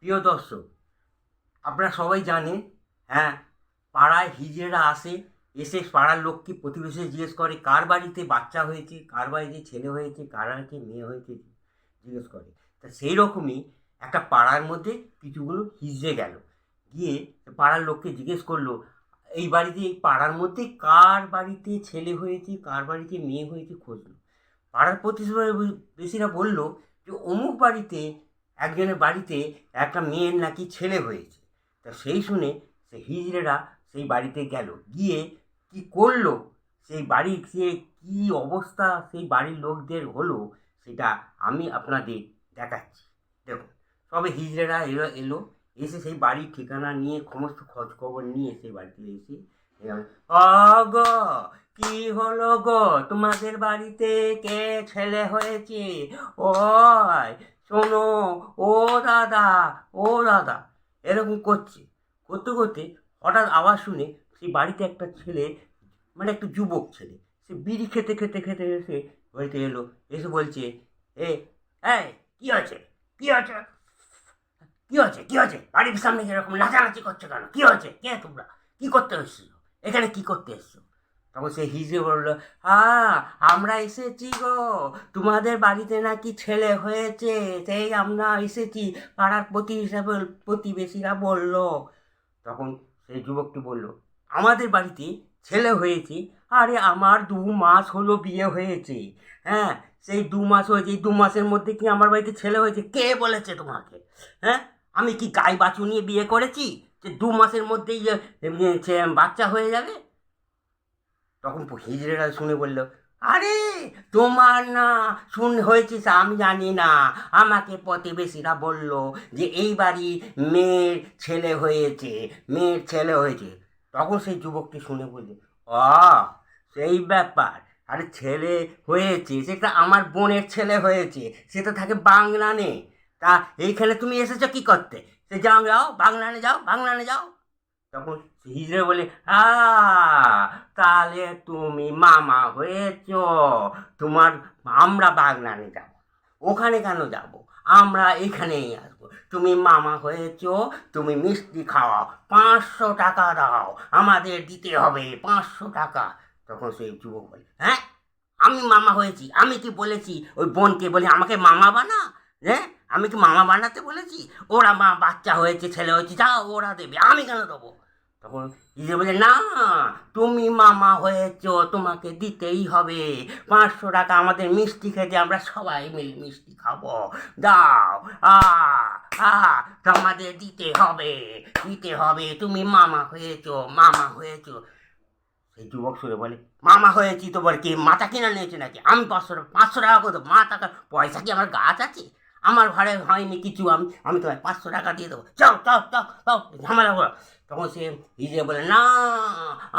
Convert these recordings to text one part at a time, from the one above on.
প্রিয় দর্শক, আপনারা সবাই জানেন, হ্যাঁ, পাড়ায় হিজড়েরা আসে, এসে পাড়ার লোককে প্রতিবেশী জিজ্ঞেস করে কার বাড়িতে বাচ্চা হয়েছে, কার বাড়িতে ছেলে হয়েছে, কার বাড়িতে মেয়ে হয়েছে, জিজ্ঞেস করে। তা সেই রকমই একটা পাড়ার মধ্যে কিছুগুলো হিজড়ে গেল, গিয়ে পাড়ার লোককে জিজ্ঞেস করলো এই বাড়িতে, এই পাড়ার মধ্যে কার বাড়িতে ছেলে হয়েছে, কার বাড়িতে মেয়ে হয়েছে খুঁজলো। পাড়ার প্রতিবেশীরা বলল যে অমুক বাড়িতে, একজনের বাড়িতে একটা মেয়ের নাকি ছেলে হয়েছে। তা সেই শুনে সে হিজড়েরা সেই বাড়িতে গেল, গিয়ে কি করলো, সেই বাড়ির সে কী অবস্থা সেই বাড়ির লোকদের হলো, সেটা আমি আপনাদের দেখাচ্ছি। দেখুন, তবে হিজড়েরা এলো, এসে সেই বাড়ির ঠিকানা নিয়ে সমস্ত খোঁজ খবর নিয়ে সেই বাড়িতে এসে গো, কি হলো গো, তোমাদের বাড়িতে কে ছেলে হয়েছে? ওই শোনো, ও দাদা, ও দাদা, এরকম করছে। করতে করতে হঠাৎ আওয়াজ শুনে সেই বাড়িতে একটা ছেলে, মানে একটা যুবক ছেলে, সে বিড়ি খেতে খেতে খেতে এসে বাড়িতে এলো, এসে বলছে, এ এই কি আছে, কি আছে, কি হয়েছে, কি হয়েছে, বাড়ির সামনে এরকম নাচানাচি করছো কেন, কি হয়েছে, কে তোমরা, কি করতে এসছো এখানে, কি করতে এসছো? তখন সে হিজে বলল, আমরা এসেছি গো, তোমাদের বাড়িতে নাকি ছেলে হয়েছে, সেই আমরা এসেছি, পাড়ার প্রতিবেশীরা বলল। তখন সেই যুবকটি বলল, আমাদের বাড়িতে ছেলে হয়েছে? আরে আমার 2 মাস হলো বিয়ে হয়েছে। হ্যাঁ, সেই 2 মাস হয়েছে, এই 2 মাসের মধ্যে কি আমার বাড়িতে ছেলে হয়েছে? কে বলেছে তোমাকে? হ্যাঁ, আমি কি গাই বাছু নিয়ে বিয়ে করেছি যে 2 মাসের মধ্যেই বাচ্চা হয়ে যাবে? তখন হিজড়েরা শুনে বলল, আরে তোমার না হয়েছে আমি জানি না, আমাকে প্রতিবেশীরা বলল যে এই বাড়ি মেয়ের ছেলে হয়েছে, মেয়ের ছেলে হয়েছে। তখন সেই যুবকটি শুনে বলছে, ও সেই ব্যাপার, আরে ছেলে হয়েছে, সেটা আমার বোনের ছেলে হয়েছে, সে তো থাকে বাংলানে। তা এইখানে তুমি এসেছো কি করতে? সে যাও যাও বাংলানে, যাও বাংলানে যাও। তখন হিজড়ে বলে, তাহলে তুমি মামা হয়েছ, তোমার, আমরা বাগনানে যাব, ওখানে কেন যাব, আমরা এখানেই আসবো, তুমি মামা হয়েছ, তুমি মিষ্টি খাওয়াও, 500 টাকা দাও, আমাদের দিতে হবে 500 টাকা। তখন সেই যুবক বলে, হ্যাঁ, আমি মামা হয়েছি, আমি কি বলেছি ওই বোনকে বলে আমাকে মামা বানা? হ্যাঁ, আমি কি মামা বানাতে বলেছি? ওরা বাচ্চা হয়েছে, ছেলে হয়েছে, যা ওরা দেবে, আমি কেন দেবো? তখন ইয়ে বলে, না, তুমি মামা হয়েছ, তোমাকে দিতেই হবে 500 টাকা, আমাদের মিষ্টি খেতে, আমরা সবাই মিলে মিষ্টি খাবো, দাও, আ আ তোমাদের দিতে হবে, দিতে হবে, তুমি মামা হয়েছ, মামা হয়েছ। সেই যুবক সুরে বলে, মামা হয়েছি তো বলে কি মাথা কিনা নিয়েছে নাকি? আমি 500 টাকা করে দেবো, টাকা পয়সা কি আমার গাছ আছে? আমার ঘরে হয়নি কিছু, আমি আমি তোমায় 500 টাকা দিয়ে দেবো, যাও যাও যাও যাও, ঝামেলা করো। তখন সে হিজে বলে, না,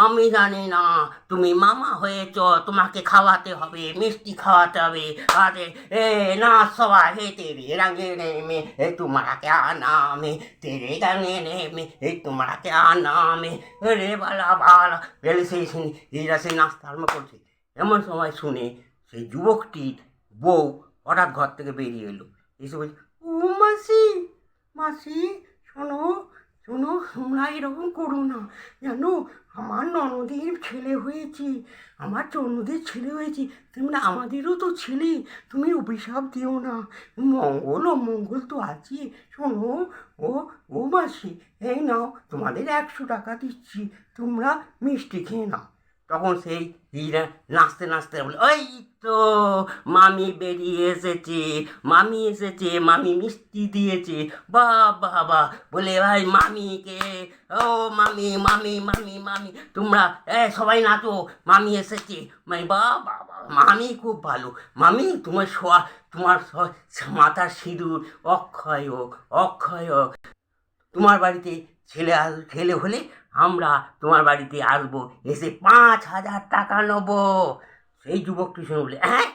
আমি জানি না, তুমি মামা হয়েছ, তোমাকে খাওয়াতে হবে, মিষ্টি খাওয়াতে হবে, আরে এ না সবাই, হে তেরে রঙে নে মে হে তোমারা কে নামে, তেরে রঙে নে মে হে তোমারা কে নামে, রে বালা বালা বেলে সেই শুনি হিজরা সেই নাস্তা আরম্ভ করছে। এমন সময় শুনে সেই যুবকটির বউ হঠাৎ ঘর থেকে বেরিয়ে এলো, এসে বলছে, ও মাসি, মাসি, শোনো, শোনো, তোমরা এরকম করো না, জানো আমার ননদের ছেলে হয়েছে, আমার ননদের ছেলে হয়েছে, তেমনি আমাদেরও তো ছেলে, তুমি অভিশাপ দিও না, মঙ্গল অমঙ্গল তো আছে, শোনো, ও ও মাসি, এই নাও, তোমাদের 100 টাকা দিচ্ছি, তোমরা মিষ্টি খেয়ে নাও। তখন সেই হীরা নাচতে নাচতে বলে, ওই তো মামি বেরিয়ে এসেছে, মামি এসেছে, মামি মিষ্টি দিয়েছে, বাবা বাবা, বলে ভাই মামিকে, ও মামি, মামি, মামি, মামি, তোমরা সবাই নাচো, মামি এসেছে, বাবা, মামি খুব ভালো, মামি তোমার তোমার মাথার সিঁদুর অক্ষয় হোক, অক্ষয় হোক, তোমার বাড়িতে ছেলে হলে আমরা তোমার বাড়িতে আসবো, এসে 5,000 টাকা নেবো। সেই যুবকটি শুনে বলে, হ্যাঁ,